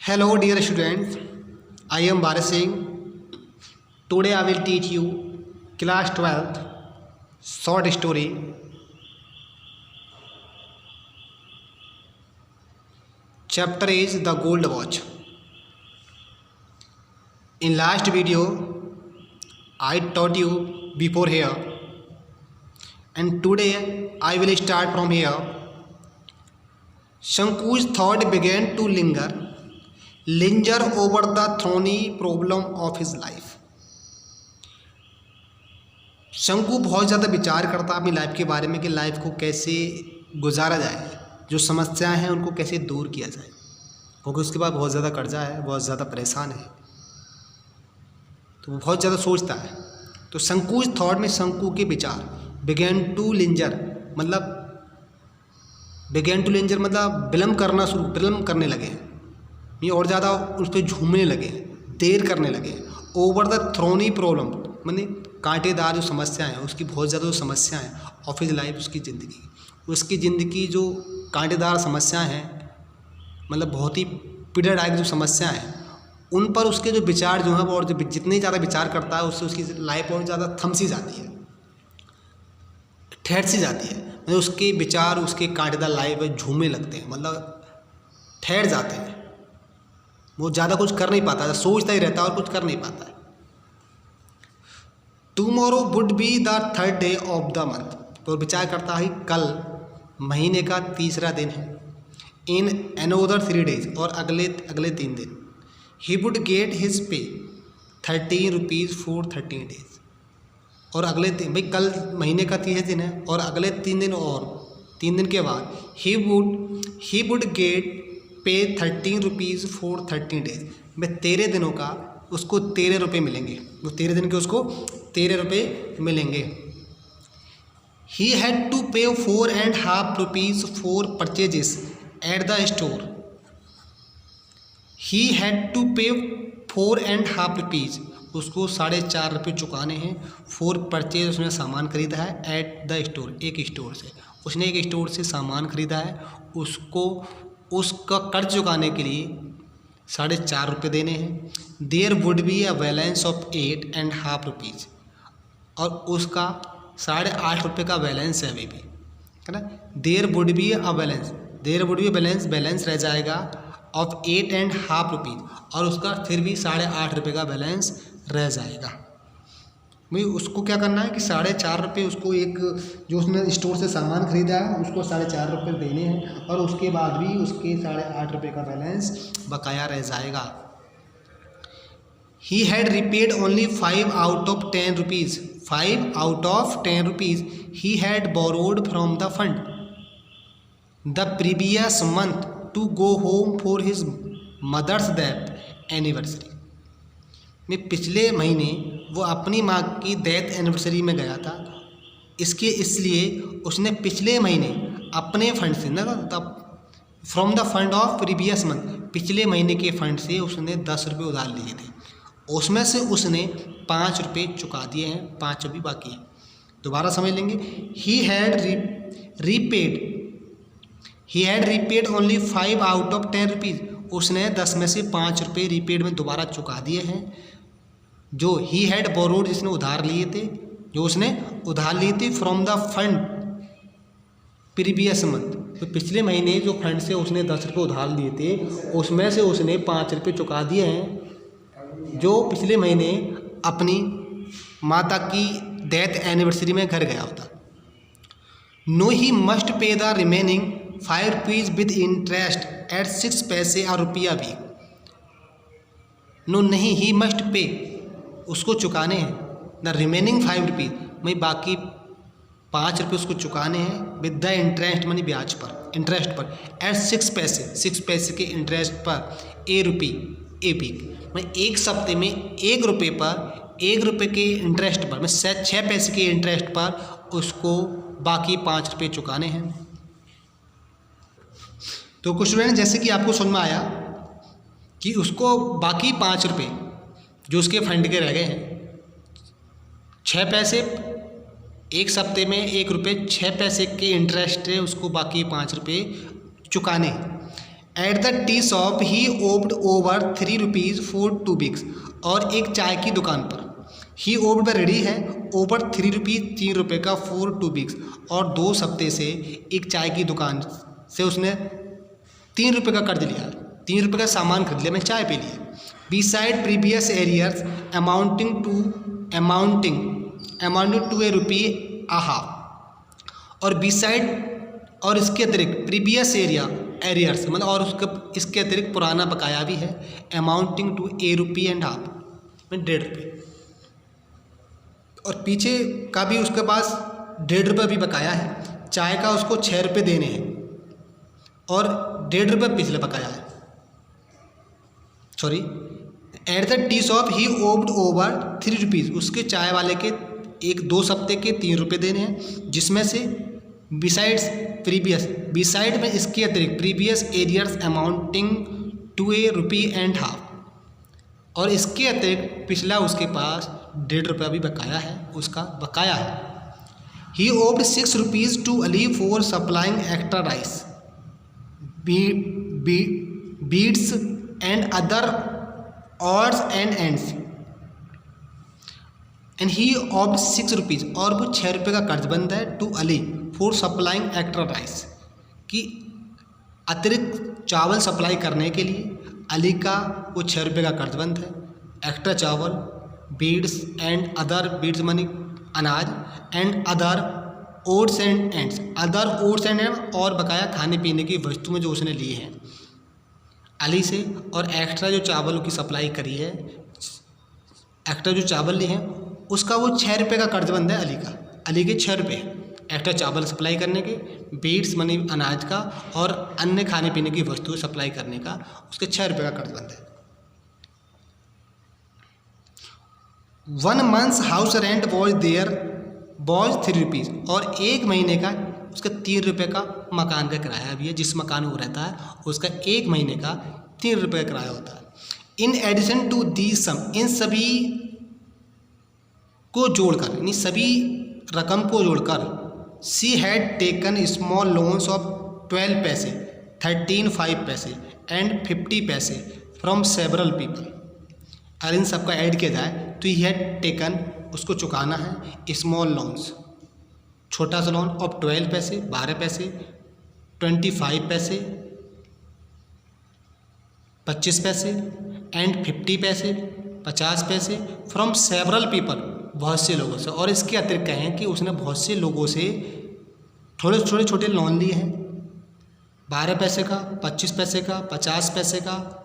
Hello dear students, I am Bharat Singh. Today I will teach you class 12th short story. Chapter is The Gold Watch. In last video I taught you before here, and today I will start from here. Shanku's thought began to linger over the thorny problem of his life. शंकु बहुत ज़्यादा विचार करता अपनी life के बारे में कि लाइफ को कैसे गुजारा जाए, जो समस्याएं हैं उनको कैसे दूर किया जाए, क्योंकि उसके बाद बहुत ज़्यादा कर्जा है, बहुत ज़्यादा परेशान है, तो वो बहुत ज़्यादा सोचता है. तो शंकु's थॉट में शंकु के विचार बिगेन टू लिंजर मतलब विलम्ब करने लगे, ये और ज़्यादा उस पर झूमने लगे, देर करने लगे. ओवर द थ्रोनी प्रॉब्लम माने कांटेदार जो समस्याएं हैं, उसकी बहुत ज़्यादा जो समस्याएं हैं ऑफ हिज लाइफ, उसकी ज़िंदगी जो कांटेदार समस्याएं हैं, मतलब बहुत ही पीड़ादायक जो समस्याएं हैं, उन पर उसके जो विचार जो हैं वो और जितने ज़्यादा विचार करता है उससे उसकी लाइफ और ज़्यादा थम सी जाती है, ठहर सी जाती है. मतलब उसके विचार उसके कांटेदार लाइफ में झूमने लगते हैं, मतलब ठहर जाते हैं. वो ज़्यादा कुछ कर नहीं पाता, सोचता ही रहता है और कुछ कर नहीं पाता है. Tomorrow would be the third day of the month, तो विचार करता है कल महीने का तीसरा दिन है. इन अनोदर 3 days, और अगले 3 दिन. He would get his pay 13 rupees for 13 days, और अगले भाई कल महीने का 30 दिन है और अगले 3 दिन और 3 दिन के बाद ही वुड गेट पे 13 rupees फॉर 13 days. मैं 13 दिनों का उसको 13 रुपये मिलेंगे, वो 13 दिन के उसको 13 रुपये मिलेंगे. ही had to pay 4.5 rupees for purchases at the store. He had to pay 4.5 rupees, उसको 4.5 रुपये चुकाने हैं. फॉर परचेज, उसने सामान खरीदा है. एट द स्टोर, एक स्टोर से उसने एक स्टोर से सामान खरीदा है, उसको उसका कर्ज चुकाने के लिए 4.5 रुपये देने हैं. There would be a balance of 8.5 rupees, और उसका 8.5 रुपये का बैलेंस है अभी भी, है ना. देयर वुड बी बैलेंस रह जाएगा ऑफ 8.5 rupees, और उसका फिर भी 8.5 रुपये का बैलेंस रह जाएगा. भाई उसको क्या करना है कि 4.5 रुपये उसको एक जो उसने स्टोर से सामान खरीदा है उसको 4.5 रुपये देने हैं, और उसके बाद भी उसके 8.5 रुपये का बैलेंस बकाया रह जाएगा. He had repaid only 5 out of 10 rupees. 5 out of 10 rupees he had borrowed from the fund the previous month to go home for his mother's death anniversary. में पिछले महीने वो अपनी माँ की डेथ एनिवर्सरी में गया था, इसलिए उसने पिछले महीने अपने फंड से ना from the fund of previous month, पिछले महीने के फंड से उसने 10 रुपये उधार लिए थे. उसमें से उसने 5 रुपये चुका दिए हैं, 5 अभी बाकी हैं. दोबारा समझ लेंगे. He had repaid only 5 out of 10 rupees. उसने 10 में से 5 रुपये रिपेड में दोबारा चुका दिए हैं. जो ही हैड बोरोड, जिसने उधार लिए थे, जो उसने उधार लिए थे from the fund previous month, तो पिछले महीने जो फंड से उसने 10 रुपये उधार लिए थे उसमें से उसने 5 रुपये चुका दिए हैं, जो पिछले महीने अपनी माता की डेथ एनिवर्सरी में घर गया होता. No he must pay the remaining 5 rupees with interest at 6 पैसे और रुपया भी. नो नहीं, ही मस्ट पे, उसको चुकाने हैं द रिमेनिंग 5 rupees, मैं बाकी 5 रुपये उसको चुकाने हैं विद द इंटरेस्ट मनी ब्याज पर, इंटरेस्ट पर. एट 6 पैसे के इंटरेस्ट पर ए वीक, मैं एक सप्ते में 1 रुपये पर 1 रुपये के इंटरेस्ट पर, मैं 6 पैसे के इंटरेस्ट पर उसको बाकी 5 रुपये चुकाने हैं. तो कुछ स्टूडेंट जैसे कि आपको समझ में आया कि उसको बाकी 5 रुपये जो उसके फंड के रह गए हैं, 6 पैसे एक सप्ते में 1 रुपये 6 पैसे के इंटरेस्ट है, उसको बाकी 5 रुपये चुकाने. At the tea shop he owed over 3 rupees for 2 weeks. और एक चाय की दुकान पर ही ओव्ड पर रेडी है, ओवर 3 रुपीज़ 3 रुपये का फॉर 2 वीक्स, और 2 हफ्ते से एक चाय की दुकान से उसने 3 रुपये का कर्ज लिया, 3 रुपये का सामान खरीद लिया, मैं चाय पी लिया। Beside previous arrears amounting to a rupee a half। और बिसाइड और इसके अतिरिक्त प्रीवियस एरियर्स मतलब और इसके अतिरिक्त पुराना बकाया भी है, amounting to a rupee and half में 1.5 रुपये, और पीछे का भी उसके पास 1.5 रुपये भी बकाया है। चाय का उसको 6 रुपये देने हैं और 1.5 रुपये पिछले बकाया है, sorry. At the tea shop he owed over 3 rupees, उसके चाय वाले के 2 हफ्ते के 3 रुपये देने हैं, जिसमें से बिसाइड में इसके अतिरिक्त previous arrears amounting to a rupee and half, और इसके अतिरिक्त पिछला उसके पास 1.5 रुपया भी बकाया है, उसका बकाया है। He owed 6 rupees to Ali for supplying extra rice, beads and other odds and ends, and he owed 6 rupees, और वो 6 रुपये का कर्जबंद है to Ali for supplying extra rice, कि अतिरिक्त चावल सप्लाई करने के लिए अली का वो 6 रुपये का कर्जबंद है। एक्स्ट्रा चावल, बीड्स एंड अदर, बीड्स मनी अनाज, and other oats and ends, other oats and end, और बकाया खाने पीने की वस्तुएं जो उसने ली हैं अली से, और एक्स्ट्रा जो चावलों की सप्लाई करी है, एक्स्ट्रा जो चावल लिए हैं उसका वो 6 रुपये का कर्जबंद है अली का, अली के 6 रुपये एक्स्ट्रा चावल सप्लाई करने के, बीड्स मनी अनाज का, और अन्य खाने पीने की वस्तुएं सप्लाई करने का उसके 6 रुपये का कर्जबंद है। 1 month's house rent was 3 rupees, और 1 महीने का उसका 3 रुपये का मकान का किराया भी है, जिस मकान में वो रहता है उसका 1 महीने का 3 रुपये का किराया होता है। इन एडिशन टू दी सम, इन सभी को जोड़कर, यानी सभी रकम को जोड़कर, she had taken small loans of 12 पैसे, 13 पैसे एंड 50 पैसे फ्रॉम सेवरल पीपल। अगर इन सबका ऐड किया जाए तो ही हैड टेकन, उसको चुकाना है स्मॉल लोन्स, छोटा सा लोन ऑफ 12 पैसे 12 पैसे, 25 पैसे 25 पैसे एंड 50 पैसे 50 पैसे फ्रॉम सेवरल पीपल, बहुत से लोगों से। और इसके अतिरिक्त कहें कि उसने बहुत से लोगों से थोड़े छोटे लोन लिए हैं, 12 पैसे का, 25 पैसे का, 50 पैसे का,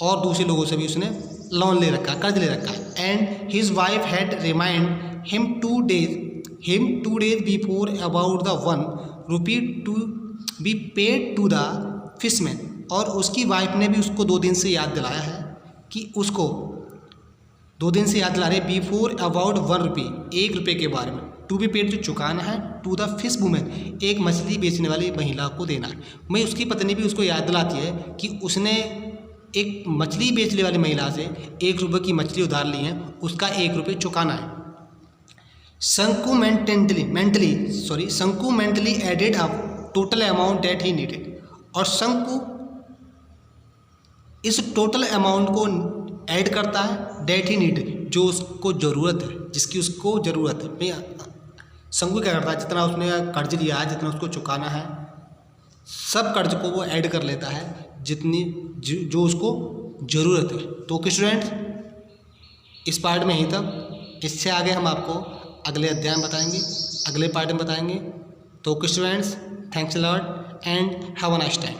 और दूसरे लोगों से भी उसने लोन ले रखा है, कर्ज ले रखा है। And his wife had remind him 2 days before about the 1 rupee to be paid to the fishman, और उसकी वाइफ ने भी उसको 2 दिन से याद दिलाया है कि उसको 2 दिन से याद दिला रहे बिफोर अबाउट 1 रुपी, 1 रुपये के बारे में, टू बी पेड जो चुकाना है, टू द फिश वुमेन, एक मछली बेचने वाली महिला को देना है। मैं उसकी पत्नी भी उसको याद दिलाती है कि उसने एक मछली बेचने वाली महिला से 1 रुपये की मछली उधार ली है, उसका 1 रुपये चुकाना है। Shanku mentally added up total amount that he needed, और शंकु इस टोटल अमाउंट को ऐड करता है, डेट ही नीडेड, जो उसको ज़रूरत है, जिसकी उसको ज़रूरत है। शंकु क्या करता है, जितना उसने कर्ज लिया है, जितना उसको चुकाना है, सब कर्ज को वो ऐड कर लेता है, जितनी जो उसको ज़रूरत है। तो स्टूडेंट्स इस पार्ट में ही तक, इससे आगे हम आपको अगले अध्याय में बताएंगे, अगले पार्ट में बताएंगे। तो students thanks a lot and have a nice time.